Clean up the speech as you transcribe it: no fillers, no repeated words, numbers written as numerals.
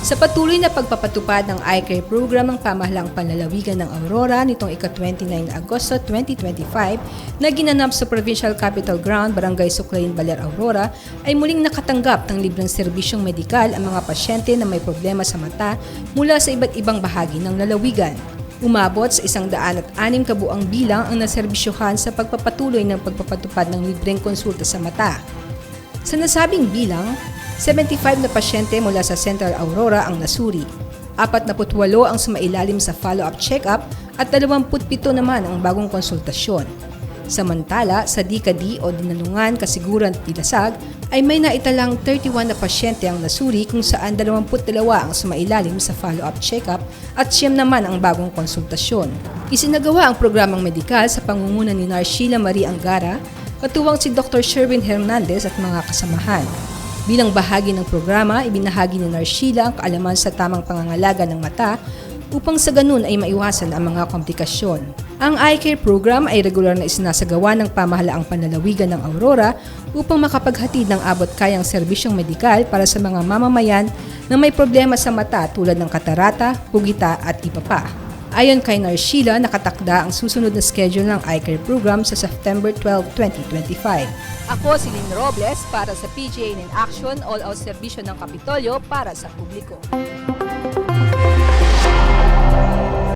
Sa patuloy na pagpapatupad ng eye care program ng pamahalaang panlalawigan ng Aurora nitong ika-29 Agosto 2025 na ginanap sa Provincial Capital Ground, Barangay Suklayin, Baler, Aurora, ay muling nakatanggap ng libreng serbisyong medikal ang mga pasyente na may problema sa mata mula sa iba't ibang bahagi ng lalawigan. Umabot sa 106 kabuang bilang ang naserbisyohan sa pagpapatuloy ng pagpapatupad ng libreng konsulta sa mata. Sa nasabing bilang, 75 na pasyente mula sa Central Aurora ang nasuri, 48 ang sumailalim sa follow-up check-up at 27 naman ang bagong konsultasyon. Samantala, sa DKD o Dinalungan, Kasiguran at Dilasag ay may naitalang 31 na pasyente ang nasuri kung saan 22 ang sumailalim sa follow-up check-up at 9 naman ang bagong konsultasyon. Isinagawa ang programang medikal sa pangunguna ni Nar. Sheila Marie Angara, katuwang si Dr. Sherwin Hernandez at mga kasamahan. Bilang bahagi ng programa, ibinahagi ni Nar. Sheila ang kaalaman sa tamang pangangalaga ng mata upang sa ganun ay maiwasan ang mga komplikasyon. Ang eye care program ay regular na isinasagawa ng pamahalaang panlalawigan ng Aurora upang makapaghatid ng abot-kayang serbisyong medikal para sa mga mamamayan na may problema sa mata tulad ng katarata, pugita at iba pa. Ayon kay Nar. Sheila, nakatakda ang susunod na schedule ng eye care program sa September 12, 2025. Ako si Lynn Robles para sa PGA in Action, all-out serbisyo ng Kapitolyo para sa publiko.